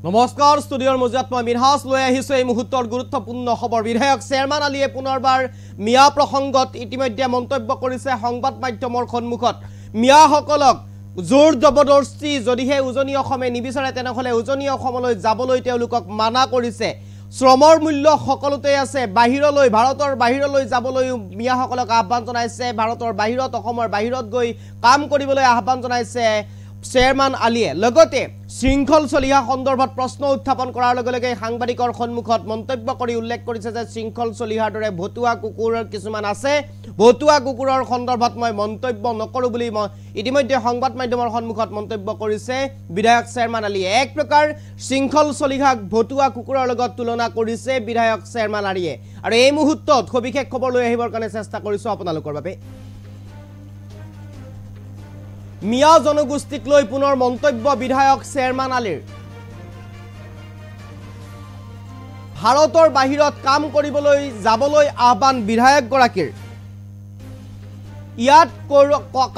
নমস্কাৰ ষ্টুডিঅ'ৰ মজিয়াত মই মিনহাজ লৈ আহিছোঁ এই মুহূৰ্তৰ গুৰুত্বপূৰ্ণ খবৰ বিধায়ক চেয়াৰমান আলীয়ে পুনৰবাৰ মিয়া প্ৰসংগত ইতিমধ্যে মন্তব্য কৰিছে সংবাদ মাধ্যমৰ সন্মুখত মিয়াসকলক জোৰ জবৰদস্তি যদিহে উজনি অসমে নিবিচাৰে তেনেহলে উজনি অসমলৈ যাবলৈ তেওঁলোকক মানা কৰিছে শ্ৰমৰ মূল্য সকলোতে আছে বাহিৰলৈ ভাৰতৰ বাহিৰলৈ যাবলৈ মিয়াসকলক আহ্বান জনাইছে ভাৰতৰ বাহিৰত অসমৰ বাহিৰত গৈ কাম কৰিবলৈ আহ্বান জনাইছে চেয়াৰমান আলীয়ে লগতে শৃংখল চলিহা সন্দৰ্ভত প্ৰশ্ন উত্থাপন কৰাৰ লগে লগে সাংবাদিকৰ সন্মুখত মন্তব্য কৰি উল্লেখ কৰিছে যে শৃংখল চলিহাৰ দৰে ভতুৱা কুকুৰৰ কিছুমান আছে ভতুৱা কুকুৰৰ সন্দৰ্ভত মই মন্তব্য নকৰো বুলি মই ইতিমধ্যে সংবাদ মাধ্যমৰ সন্মুখত মন্তব্য কৰিছে বিধায়ক চেয়াৰমান আলীয়ে এক প্ৰকাৰ শৃংখল চলিহাক ভতুৱা কুকুৰৰ লগত তুলনা কৰিছে বিধায়ক চেয়াৰমান আলীয়ে আৰু এই মুহূৰ্তত সবিশেষ খবৰ লৈ আহিবৰ কাৰণে চেষ্টা কৰিছো আপোনালোকৰ বাবে মিয়া জনগোষ্ঠীক লৈ পুনৰ মন্তব্য বিধায়ক চেয়াৰমান আলীৰ ভাৰতৰ বাহিৰত কাম কৰিবলৈ যাবলৈ আহ্বান বিধায়ক গৰাকীৰ ইয়াত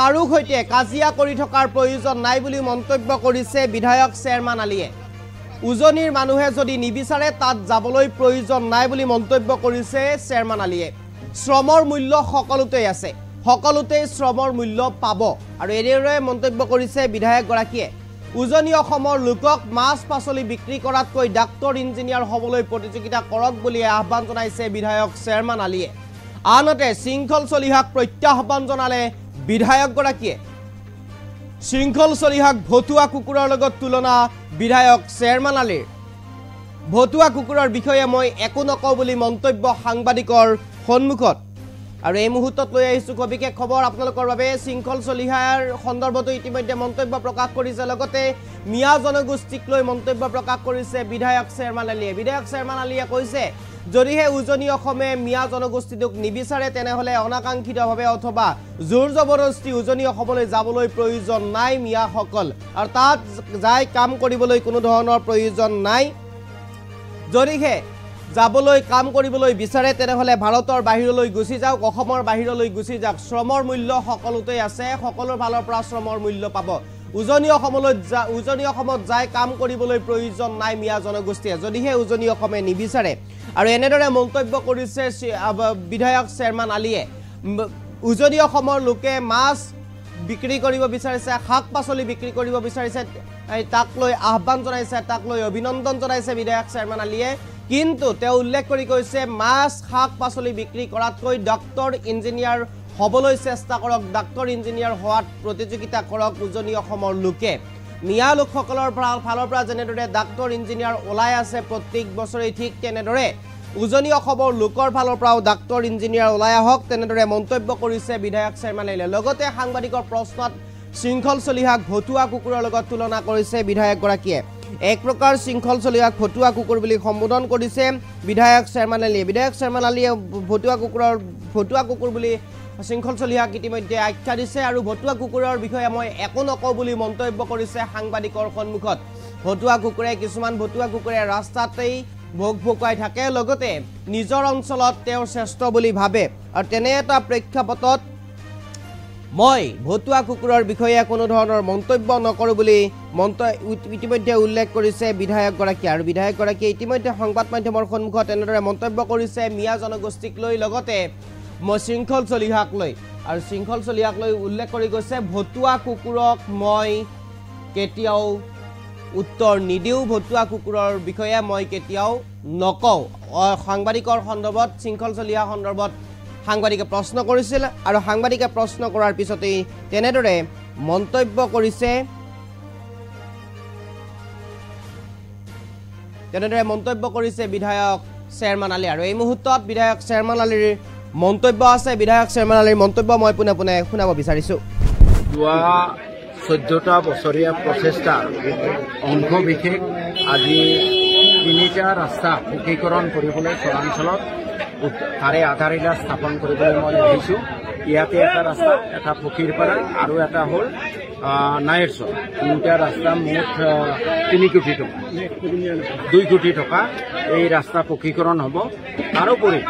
কাৰো সৈতে কাজিয়া কৰি থকাৰ প্ৰয়োজন নাই বুলি মন্তব্য কৰিছে বিধায়ক চেয়াৰমান আলীয়ে উজনিৰ মানুহে যদি নিবিচাৰে তাত যাবলৈ প্ৰয়োজন নাই বুলি মন্তব্য কৰিছে চেয়াৰমান আলীয়ে শ্ৰমৰ মূল্য সকলোতে আছে সকলোতে শ্ৰমৰ মূল্য পাব আৰু এনেদৰে মন্তব্য কৰিছে বিধায়ক গৰাকীয়ে উজনি অসমৰ লোকক মাছ পাচলি বিক্ৰী কৰাতকৈ ডাক্তৰ ইঞ্জিনিয়াৰ হ'বলৈ প্ৰতিযোগিতা কৰক বুলি আহ্বান জনাইছে বিধায়ক চেয়াৰমান আলীয়ে আনহাতে শৃংখল চলিহাক প্ৰত্যাহ্বান জনালে বিধায়ক গৰাকীয়ে শৃংখল চলিহাক ভতুৱা কুকুৰৰ লগত তুলনা বিধায়ক চেয়াৰমান আলীৰ ভতুৱা কুকুৰৰ বিষয়ে মই একো নকওঁ বুলি মন্তব্য সাংবাদিকৰ সন্মুখত আৰু এই মুহূৰ্তত লৈ আহিছো কবিকে খবৰ আপোনালোকৰ বাবে শৃংখল চলিহাৰ সন্দৰ্ভত ইতিমধ্যে মন্তব্য প্ৰকাশ কৰিছে লগতে মিয়া জনগোষ্ঠীক লৈ মন্তব্য প্ৰকাশ কৰিছে বিধায়ক চেয়াৰমান আলীয়ে বিধায়ক চেয়াৰমান আলীয়ে কৈছে যদিহে উজনি অসমে মিয়া জনগোষ্ঠীক নিবিচাৰে তেনেহলে অনাকাংক্ষিতভাৱে অথবা জোৰ জবৰদস্তি উজনি অসমলৈ যাবলৈ প্ৰয়োজন নাই মিয়াসকল আৰু তাত যাই কাম কৰিবলৈ কোনো ধৰণৰ প্ৰয়োজন নাই যদিহে যাবলৈ কাম কৰিবলৈ বিচাৰে তেনেহলে ভাৰতৰ বাহিৰলৈ গুচি যাওক অসমৰ বাহিৰলৈ গুচি যাওক শ্ৰমৰ মূল্য সকলোতে আছে সকলোৰ ফালৰ পৰা শ্ৰমৰ মূল্য পাব উজনি অসমত যাই কাম কৰিবলৈ প্ৰয়োজন নাই মিয়া জনগোষ্ঠীয়ে যদিহে উজনি অসমে নিবিচাৰে আৰু এনেদৰে মন্তব্য কৰিছে বিধায়ক চেয়াৰমান আলীয়ে উজনি অসমৰ লোকে মাছ বিক্ৰী কৰিব বিচাৰিছে শাক পাচলি বিক্ৰী কৰিব বিচাৰিছে তাক লৈ আহ্বান জনাইছে তাক লৈ অভিনন্দন জনাইছে বিধায়ক চেয়াৰমান আলীয়ে কিন্তু তেওঁ উল্লেখ কৰি কৈছে মাছ শাক পাচলি বিক্ৰী কৰাতকৈ ডাক্তৰ ইঞ্জিনিয়াৰ হ'বলৈ চেষ্টা কৰক ডাক্তৰ ইঞ্জিনিয়াৰ হোৱাত প্ৰতিযোগিতা কৰক উজনি অসমৰ লোকে মিয়া লোকসকলৰ ফালৰ পৰা যেনেদৰে ডাক্তৰ ইঞ্জিনিয়াৰ ওলাই আছে প্ৰত্যেক বছৰে ঠিক তেনেদৰে উজনি অসমৰ লোকৰ ফালৰ পৰাও ডাক্তৰ ইঞ্জিনিয়াৰ ওলাই আহক তেনেদৰে মন্তব্য কৰিছে বিধায়ক চেয়াৰমান আলীয়ে লগতে সাংবাদিকৰ প্ৰশ্নত শৃংখল চলিহাক ভতুৱা কুকুৰৰ লগত তুলনা কৰিছে বিধায়ক গৰাকীয়ে এক প্ৰকাৰ শৃংখল চলিহাক ভতুৱা কুকুৰ বুলি সম্বোধন কৰিছে বিধায়ক চেয়াৰমান আলীয়ে বিধায়ক চেয়াৰমান আলীয়ে ভতুৱা কুকুৰ বুলি শৃংখল চলিহাক ইতিমধ্যে আখ্যা দিছে আৰু ভতুৱা কুকুৰৰ বিষয়ে মই একো নকওঁ বুলি মন্তব্য কৰিছে সাংবাদিকৰ সন্মুখত কিছুমান ভতুৱা কুকুৰে ৰাস্তাতেই ভোগ ভোকাই থাকে লগতে নিজৰ অঞ্চলত তেওঁ শ্ৰেষ্ঠ বুলি ভাবে আৰু তেনে এটা প্ৰেক্ষাপটত মই ভতুৱা কুকুৰৰ বিষয়ে কোনো ধৰণৰ মন্তব্য নকৰো বুলি ইতিমধ্যে উল্লেখ কৰিছে বিধায়ক গৰাকী আৰু বিধায়ক গৰাকীয়ে ইতিমধ্যে সংবাদ মাধ্যমৰ সন্মুখত এনেদৰে মন্তব্য কৰিছে মিয়া জনগোষ্ঠীক লৈ লগতে শৃংখল চলিহাক লৈ আৰু শৃংখল চলিহাক লৈ উল্লেখ কৰি গৈছে ভতুৱা কুকুৰক মই কেতিয়াও উত্তৰ নিদিও ভতুৱা কুকুৰৰ বিষয়ে মই কেতিয়াও নকওঁ সাংবাদিকৰ সন্দৰ্ভত শৃংখল চলিহা সন্দৰ্ভত সাংবাদিকে প্ৰশ্ন কৰিছিল আৰু সাংবাদিকে প্ৰশ্ন কৰাৰ পিছতেই তেনেদৰে মন্তব্য কৰিছে বিধায়ক চেয়াৰমান আলী আৰু এই মুহূৰ্তত বিধায়ক চেয়াৰমান আলীৰ মন্তব্য আছে বিধায়ক চেয়াৰমান আলীৰ মন্তব্য মই পুনে শুনাব বিচাৰিছো 14টা বছৰীয়া প্ৰচেষ্টা অংশ বিশেষ আজি 3টা ৰাস্তা পকীকৰণ কৰিবলৈ চৰাঞ্চলত তাৰে আধাৰশিলা স্থাপন কৰিবলৈ মই আহিছোঁ ইয়াতে এটা ৰাস্তা এটা পকীৰপাৰা আৰু এটা হ'ল নাইৰচৰ 3টা ৰাস্তা মুঠ 3 কোটি টকা 2 কোটি টকা এই ৰাস্তা পকীকৰণ হ'ব তাৰোপৰি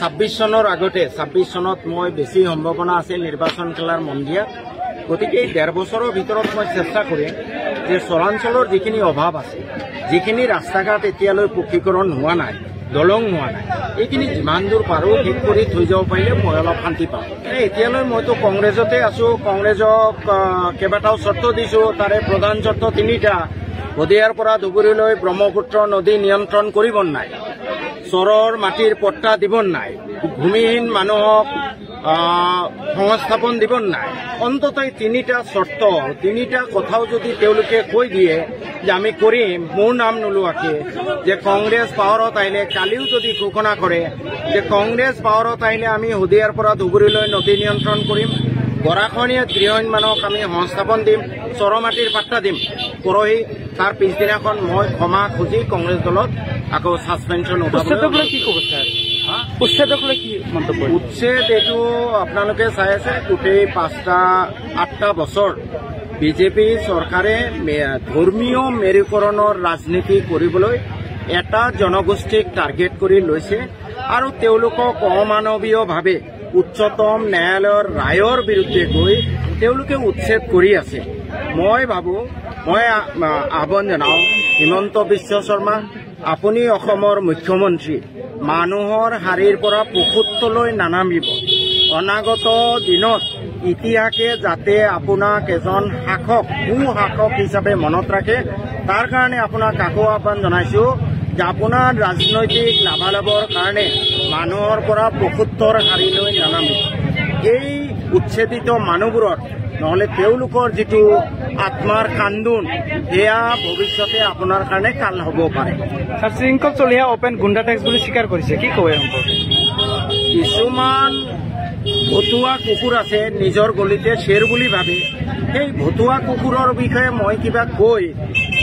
26 চনৰ আগতে 26 চনত মই বেছি সম্ভাৱনা আছিল নিৰ্বাচন খেলাৰ মন দিয়া গতিকে 1.5 বছৰৰ ভিতৰত মই চেষ্টা কৰিম যে চৰাঞ্চলৰ যিখিনি অভাৱ আছে, যিখিনি ৰাস্তা ঘাট এতিয়ালৈ পকীকৰণ হোৱা নাই, দলং হোৱা নাই, এইখিনি যিমান দূৰ পাৰোঁ ঠিক কৰি থৈ যাব পাৰিলে মই অলপ শান্তি পাওঁ। এতিয়ালৈ মইতো কংগ্ৰেছতে আছোঁ, কংগ্ৰেছক কেইবাটাও চৰ্ত দিছোঁ। তাৰে প্ৰধান চৰ্ত 3টা। শদিয়াৰ পৰা ধুবুৰীলৈ ব্ৰহ্মপুত্ৰ নদী নিয়ন্ত্ৰণ কৰিব নাই, চৰৰ মাটিৰ পট্টা দিব নাই, ভূমিহীন মানুহক সংস্থাপন দিব নাই। অন্ততঃ 3টা চৰ্ত, 3টা কথাও যদি তেওঁলোকে কৈ দিয়ে যে আমি কৰিম মোৰ নাম নোলোৱাকে, যে কংগ্ৰেছ পাৱাৰত আহিলে, কালিও যদি ঘোষণা কৰে যে কংগ্ৰেছ পাৱাৰত আহিলে আমি শদিয়াৰ পৰা ধুবুৰীলৈ নদী নিয়ন্ত্ৰণ কৰিম, গৰাখহনীয়া গৃহহীন মানুহক আমি সংস্থাপন দিম, চৰমাটিৰ পাট্টা দিম, পৰহি তাৰ পিছদিনাখন মই ক্ষমা খুজি কংগ্ৰেছ দলত আকৌ ছাছপেনশ্যন উঠাবলৈ। কি ক'ব ছাৰ? উচ্ছেদক লৈ কি মন্তব্য? উচ্ছেদ এইটো আপোনালোকে চাই আছে, গোটেই 8টা বছৰ বিজেপি চৰকাৰে ধৰ্মীয় মেৰুকৰণৰ ৰাজনীতি কৰিবলৈ এটা জনগোষ্ঠীক টাৰ্গেট কৰি লৈছে আৰু তেওঁলোকক অমানৱীয়ভাৱে উচ্চতম ন্যায়ালয়ৰ ৰায়ৰ বিৰুদ্ধে গৈ তেওঁলোকে উচ্ছেদ কৰি আছে। মই ভাবোঁ, মই আহ্বান জনাওঁ হিমন্ত বিশ্ব শৰ্মা, আপুনি অসমৰ মুখ্যমন্ত্ৰী, মানুহৰ শাৰীৰ পৰা পশুত্বলৈ নানামিব। অনাগত দিনত ইতিহাসে যাতে আপোনাক এজন শাসক, সুশাসক হিচাপে মনত ৰাখে, তাৰ কাৰণে আপোনাক আকৌ আহ্বান জনাইছোঁ যে আপোনাৰ ৰাজনৈতিক লাভালাভৰ কাৰণে মানুহৰ পৰা পশুত্বৰ শাৰীলৈ নানামিব। এই উচ্ছেদিত মানুহবোৰৰ নহ'লে তেওঁলোকৰ যিটো আত্মাৰ কান্দোন, সেয়া ভৱিষ্যতে আপোনাৰ কাৰণে কাল হ'ব পাৰে। শৃংখল চলিয়া অপেন গুণ্ডা টেক্স বুলি স্বীকাৰ কৰিছে, কি ক'ব? কিছুমান ভতুৱা কুকুৰ আছে নিজৰ গলিতে শ্বেৰ বুলি ভাবে। সেই ভতুৱা কুকুৰৰ বিষয়ে মই কিবা কৈ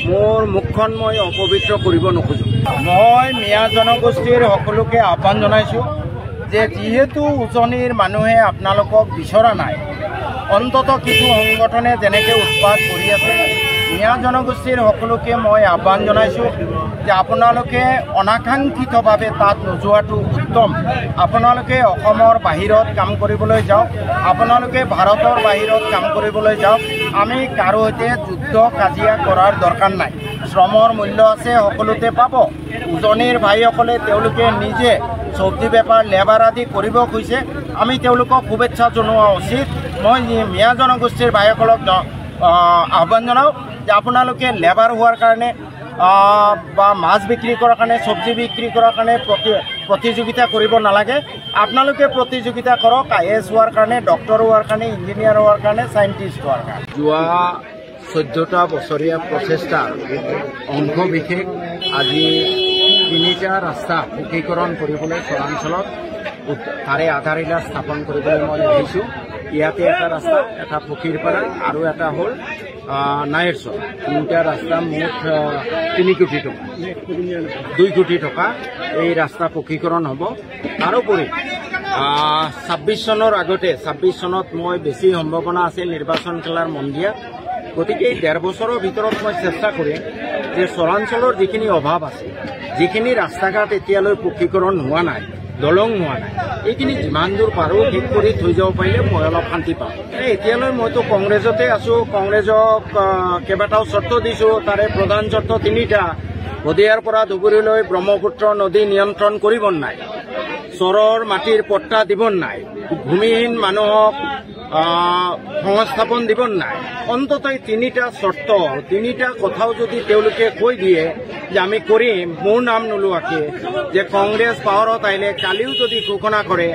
মোৰ মুখখন মই অপবিত্ৰ কৰিব নোখোজোঁ। মই মিয়া জনগোষ্ঠীৰ সকলোকে আহ্বান জনাইছোঁ যে যিহেতু উজনিৰ মানুহে আপোনালোকক বিচৰা নাই, অন্ততঃ কিছু সংগঠনে যেনেকৈ উৎপাত কৰি আছে, মিয়া জনগোষ্ঠীৰ সকলোকে মই আহ্বান জনাইছোঁ যে আপোনালোকে অনাকাংক্ষিতভাৱে তাত নোযোৱাটো উত্তম। আপোনালোকে অসমৰ বাহিৰত কাম কৰিবলৈ যাওক, আপোনালোকে ভাৰতৰ বাহিৰত কাম কৰিবলৈ যাওক। আমি কাৰো সৈতে যুদ্ধ কাজিয়া কৰাৰ দৰকাৰ নাই। শ্ৰমৰ মূল্য আছে, সকলোতে পাব। উজনিৰ ভাইসকলে তেওঁলোকে নিজে চব্জি বেপাৰ, লেবাৰ আদি কৰিব খুজিছে, আমি তেওঁলোকক শুভেচ্ছা জনোৱা উচিত। মই মিয়া জনগোষ্ঠীৰ ভাইসকলক আহ্বান জনাওঁ যে আপোনালোকে লেবাৰ হোৱাৰ কাৰণে বা মাছ বিক্ৰী কৰাৰ কাৰণে, চব্জি বিক্ৰী কৰাৰ কাৰণে প্ৰতিযোগিতা কৰিব নালাগে। আপোনালোকে প্ৰতিযোগিতা কৰক IAS হোৱাৰ কাৰণে, ডক্টৰ হোৱাৰ কাৰণে, ইঞ্জিনিয়াৰ হোৱাৰ কাৰণে, চাইণ্টিষ্ট হোৱাৰ কাৰণে। যোৱা 14টা বছৰীয়া প্ৰচেষ্টাৰ অংশ বিশেষ আজি 3টা ৰাস্তা পকীকৰণ কৰিবলৈ চৰাঞ্চলত তাৰে আধাৰশিলা স্থাপন কৰিবলৈ মই আহিছোঁ। ইয়াতে এটা ৰাস্তা, এটা পকীৰপাৰা আৰু এটা হ'ল নাইৰচৰ। 3টা ৰাস্তা মুঠ 3 কোটি টকা, 2 কোটি টকা এই ৰাস্তা পকীকৰণ হ'ব। তাৰোপৰি 26 চনৰ আগতে, 26 চনত মই বেছি সম্ভাৱনা আছিল নিৰ্বাচন খেলাৰ মন দিয়া, গতিকে এই 1.5 বছৰৰ ভিতৰত মই চেষ্টা কৰিম যে চৰাঞ্চলৰ যিখিনি অভাৱ আছে, যিখিনি ৰাস্তা ঘাট এতিয়ালৈ পকীকৰণ হোৱা নাই, দলং হোৱা নাই, এইখিনি যিমান দূৰ পাৰোঁ ঠিক কৰি থৈ যাব পাৰিলে মই অলপ শান্তি পাওঁ। এতিয়ালৈ মইতো কংগ্ৰেছতে আছোঁ, কংগ্ৰেছক কেইবাটাও চৰ্ত দিছোঁ। তাৰে প্ৰধান চৰ্ত 3টা। শদিয়াৰ পৰা ধুবুৰীলৈ ব্ৰহ্মপুত্ৰ নদী নিয়ন্ত্ৰণ কৰিব নাই, চৰৰ মাটিৰ পট্টা দিব নাই, ভূমিহীন মানুহক সংস্থাপন দিব নাই। অন্ততঃ 3টা চৰ্ত, 3টা কথাও যদি তেওঁলোকে কৈ দিয়ে যে আমি কৰিম মোৰ নাম নোলোৱাকে, যে কংগ্ৰেছ পাৱাৰত আহিলে, কালিও যদি ঘোষণা কৰে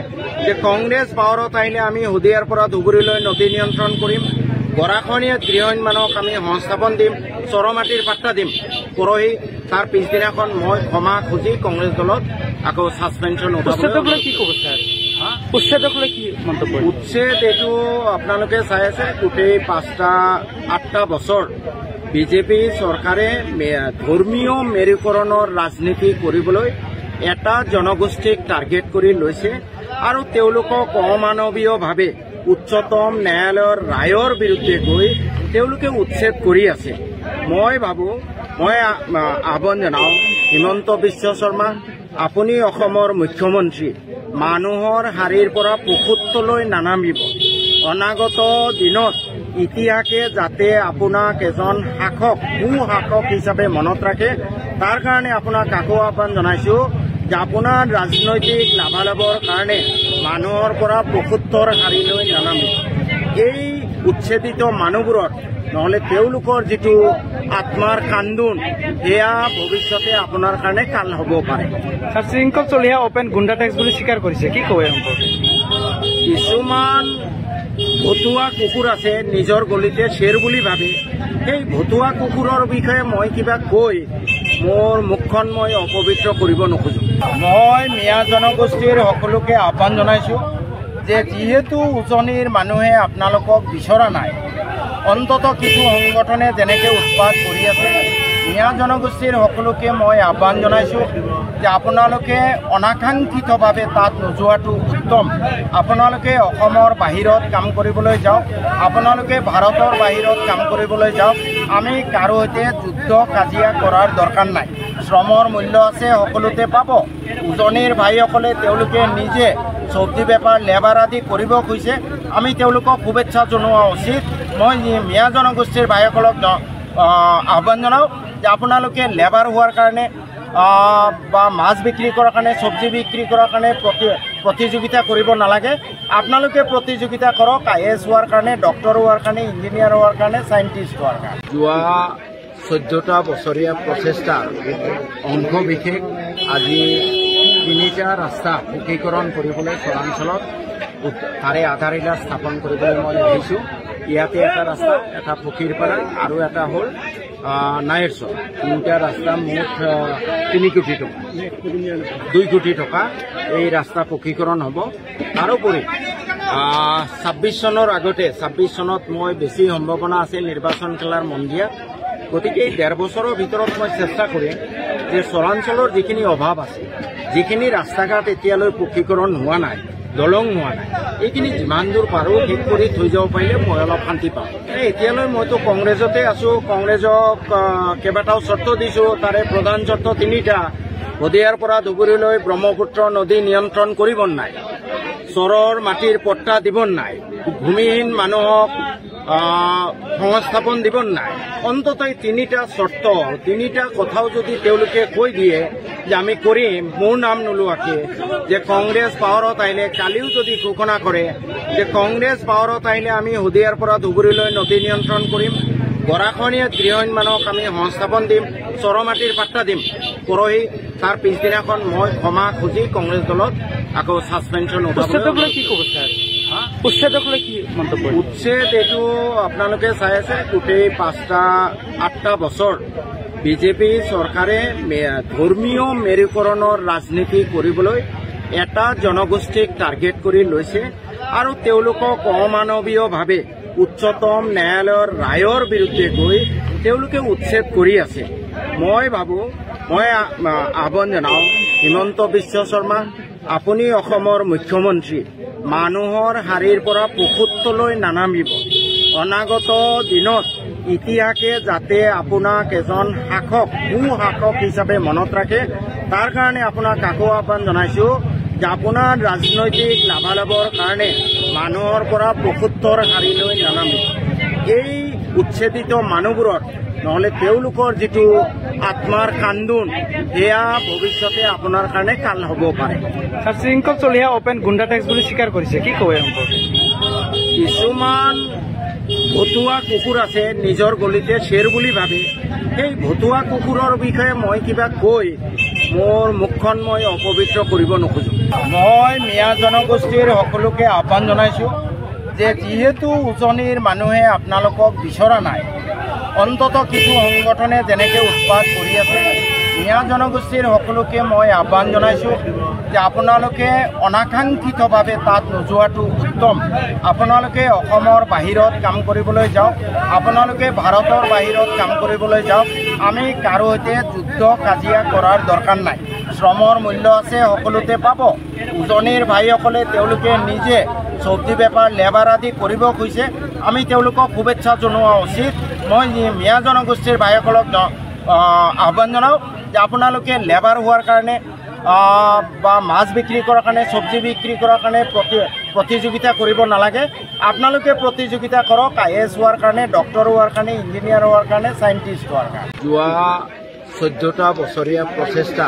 যে কংগ্ৰেছ পাৱাৰত আহিলে আমি শদিয়াৰ পৰা ধুবুৰীলৈ নদী নিয়ন্ত্ৰণ কৰিম, গৰাখহনীয়া গৃহহীন মানুহক আমি সংস্থাপন দিম, চৰমাটিৰ পাট্টা দিম, পৰহি তাৰ পিছদিনাখন মই ক্ষমা খুজি কংগ্ৰেছ দলত আকৌ ছাছপেনশ্যন উঠাবলৈ। কি ক'ব ছাৰ? উচ্ছেদক লৈ কি মন্তব্য? উচ্ছেদ এইটো আপোনালোকে চাই আছে, গোটেই 8টা বছৰ বিজেপি চৰকাৰে ধৰ্মীয় মেৰুকৰণৰ ৰাজনীতি কৰিবলৈ এটা জনগোষ্ঠীক টাৰ্গেট কৰি লৈছে আৰু তেওঁলোকক অমানৱীয়ভাৱে উচ্চতম ন্যায়ালয়ৰ ৰায়ৰ বিৰুদ্ধে গৈ তেওঁলোকে উচ্ছেদ কৰি আছে। মই ভাবোঁ, মই আহ্বান জনাওঁ হিমন্ত বিশ্ব শৰ্মা, আপুনি অসমৰ মুখ্যমন্ত্ৰী, মানুহৰ শাৰীৰ পৰা পশুত্বলৈ নানামিব। অনাগত দিনত ইতিহাসে যাতে আপোনাক এজন শাসক শাসক হিচাপে মনত ৰাখে তাৰ কাৰণে আপোনাক আকৌ আহ্বান জনাইছোঁ যে আপোনাৰ ৰাজনৈতিক লাভালাভৰ কাৰণে মানুহৰ পৰা ৭৫ হাৰিলৈ নানামিব। এই উচ্ছেদিত মানুহবোৰৰ নহলে তেওঁলোকৰ যিটো আত্মাৰ কান্দোন সেয়া ভৱিষ্যতে আপোনাৰ কাৰণে কাল হ'ব পাৰে। শৃংখল চলিয়া অপেন গুণ্ডা টেক্স বুলি স্বীকাৰ কৰিছে, কি কয় সম্পৰ্কে? কিছুমান ভতুৱা কুকুৰ আছে নিজৰ গলিতে শ্বেৰ বুলি ভাবে। সেই ভতুৱা কুকুৰৰ বিষয়ে মই কিবা কৈ মোৰ মুখখন মই অপবিত্ৰ কৰিব নোখোজো। মই মিয়া জনগোষ্ঠীৰ সকলোকে আহ্বান জনাইছোঁ যে যিহেতু উজনিৰ মানুহে আপোনালোকক বিচৰা নাই, অন্তত কিছু সংগঠনে যেনেকৈ উৎপাত কৰি আছে, মিয়া জনগোষ্ঠীৰ সকলোকে মই আহ্বান জনাইছোঁ যে আপোনালোকে অনাকাংক্ষিতভাৱে তাত নোযোৱাটো উত্তম। আপোনালোকে অসমৰ বাহিৰত কাম কৰিবলৈ যাওক, আপোনালোকে ভাৰতৰ বাহিৰত কাম কৰিবলৈ যাওক। আমি কাৰো সৈতে যুদ্ধ কাজিয়া কৰাৰ দৰকাৰ নাই। শ্ৰমৰ মূল্য আছে, সকলোতে পাব। উজনিৰ ভাইসকলে তেওঁলোকে নিজে চব্জি বেপাৰ লেবাৰ আদি কৰিব খুজিছে, আমি তেওঁলোকক শুভেচ্ছা জনোৱা উচিত। মই মিয়া জনগোষ্ঠীৰ ভাইসকলক আহ্বান জনাওঁ যে আপোনালোকে লেবাৰ হোৱাৰ কাৰণে বা মাছ বিক্ৰী কৰাৰ কাৰণে, চব্জি বিক্ৰী কৰাৰ কাৰণে প্ৰতিযোগিতা কৰিব নালাগে। আপোনালোকে প্ৰতিযোগিতা কৰক IAS হোৱাৰ কাৰণে, ডক্টৰ হোৱাৰ কাৰণে, ইঞ্জিনিয়াৰ হোৱাৰ কাৰণে, চাইণ্টিষ্ট হোৱাৰ কাৰণে। যোৱা 14টা বছৰীয়া প্ৰচেষ্টাৰ অংশ বিশেষ আজি 3টা ৰাস্তা পকীকৰণ কৰিবলৈ চৰাঞ্চলত তাৰে আধাৰশিলা স্থাপন কৰিবলৈ মই আহিছোঁ। ইয়াতে এটা ৰাস্তা, এটা পকীৰপাৰা আৰু এটা হ'ল নাইৰচৰ। 3টা ৰাস্তা মুঠ 3 কোটি টকা, 2 কোটি টকা এই ৰাস্তা পকীকৰণ হ'ব। তাৰোপৰি 26 চনৰ আগতে, 26 চনত মই বেছি সম্ভাৱনা আছিল নিৰ্বাচন খেলাৰ মন দিয়া। গতিকে এই 1.5 বছৰৰ ভিতৰত মই চেষ্টা কৰিম যে চৰাঞ্চলৰ যিখিনি অভাৱ আছে, যিখিনি ৰাস্তা ঘাট এতিয়ালৈ পকীকৰণ হোৱা নাই, দলং হোৱা নাই, এইখিনি যিমান দূৰ পাৰোঁ শেষ কৰি থৈ যাব পাৰিলে মই অলপ শান্তি পাওঁ। এতিয়ালৈ মইতো কংগ্ৰেছতে আছোঁ, কংগ্ৰেছক কেইবাটাও চৰ্ত দিছোঁ। তাৰে প্ৰধান চৰ্ত 3টা। শদিয়াৰ পৰা ধুবুৰীলৈ ব্ৰহ্মপুত্ৰ নদী নিয়ন্ত্ৰণ কৰিব নাই, চৰৰ মাটিৰ পট্টা দিব নাই, ভূমিহীন মানুহক সংস্থাপন দিব নাই। অন্তত এই 3টা চৰ্ত, 3টা কথাও যদি তেওঁলোকে কৈ দিয়ে যে আমি কৰিম মোৰ নাম নোলোৱাকে, যে কংগ্ৰেছ পাৱাৰত আহিলে, কালিও যদি ঘোষণা কৰে যে কংগ্ৰেছ পাৱাৰত আহিলে আমি শদিয়াৰ পৰা ধুবুৰীলৈ নদী নিয়ন্ত্ৰণ কৰিম, গৰাখহনীয়াত গৃহহীন মানুহক আমি সংস্থাপন দিম, চৰ মাটিৰ পাট্টা দিম, পৰহি তাৰ পিছদিনাখন মই ক্ষমা খুজি কংগ্ৰেছ দলত আকৌ ছাছপেনশ্যন উঠাবলৈ। কি ক'ব ছাৰ? উচ্ছেদক লৈ কি মন্তব্য? উচ্ছেদ এইটো আপোনালোকে চাই আছে, গোটেই 8টা বছৰ বিজেপি চৰকাৰে ধৰ্মীয় মেৰুকৰণৰ ৰাজনীতি কৰিবলৈ এটা জনগোষ্ঠীক টাৰ্গেট কৰি লৈছে আৰু তেওঁলোকক অমানৱীয়ভাৱে উচ্চতম ন্যায়ালয়ৰ ৰায়ৰ বিৰুদ্ধে গৈ তেওঁলোকে উচ্ছেদ কৰি আছে। মই ভাবোঁ, মই আহ্বান জনাওঁ হিমন্ত বিশ্ব শৰ্মা, আপুনি অসমৰ মুখ্যমন্ত্ৰী, মানুহৰ শাৰীৰ পৰা ৭৫লৈ নানামিব। অনাগত দিনত ইতিহাসে যাতে আপোনাক এজন শাসক শাসক হিচাপে মনত ৰাখে তাৰ কাৰণে আপোনাক আকৌ আহ্বান জনাইছোঁ যে আপোনাৰ ৰাজনৈতিক লাভালাভৰ কাৰণে মানুহৰ পৰা ৭৫ হাৰিলৈ নানামিব। এই উচ্ছেদিত মানুহবোৰৰ নহলে তেওঁলোকৰ যিটো আত্মাৰ কান্দোন সেয়া ভৱিষ্যতে আপোনাৰ কাৰণে কাল হ'ব পাৰে। শৃংখল চলিয়া অপেন গুণ্ডা টেক্স বুলি স্বীকাৰ কৰিছে, কি কয় সম্পৰ্কে? কিছুমান ভতুৱা কুকুৰ আছে নিজৰ গলিতে শ্বেৰ বুলি ভাবে। সেই ভতুৱা কুকুৰৰ বিষয়ে মই কিবা কৈ মোৰ মুখখন মই অপবিত্ৰ কৰিব নোখোজো। মই মিয়া জনগোষ্ঠীৰ সকলোকে আহ্বান জনাইছোঁ যে যিহেতু উজনিৰ মানুহে আপোনালোকক বিচৰা নাই, অন্তত কিছু সংগঠনে যেনেকৈ উৎপাত কৰি আছে, মিয়া জনগোষ্ঠীৰ সকলোকে মই আহ্বান জনাইছোঁ যে আপোনালোকে অনাকাংক্ষিতভাৱে তাত নোযোৱাটো উত্তম। আপোনালোকে অসমৰ বাহিৰত কাম কৰিবলৈ যাওক, আপোনালোকে ভাৰতৰ বাহিৰত কাম কৰিবলৈ যাওক। আমি কাৰো সৈতে যুদ্ধ কাজিয়া কৰাৰ দৰকাৰ নাই। শ্ৰমৰ মূল্য আছে, সকলোতে পাব। উজনিৰ ভাইসকলে তেওঁলোকে নিজে চব্জি বেপাৰ লেবাৰ আদি কৰিব খুজিছে, আমি তেওঁলোকক শুভেচ্ছা জনোৱা উচিত। মই মিয়া জনগোষ্ঠীৰ ভাইসকলক আহ্বান জনাওঁ যে আপোনালোকে লেবাৰ হোৱাৰ কাৰণে, বা মাছ বিক্ৰী কৰাৰ কাৰণে চব্জি বিক্ৰী কৰাৰ কাৰণে প্ৰতিযোগিতা কৰিব নালাগে আপোনালোকে প্ৰতিযোগিতা কৰক IAS হোৱাৰ কাৰণে ডক্টৰ হোৱাৰ কাৰণে ইঞ্জিনিয়াৰ হোৱাৰ কাৰণে চাইণ্টিষ্ট হোৱাৰ কাৰণে যোৱা 14টা বছৰীয়া প্ৰচেষ্টা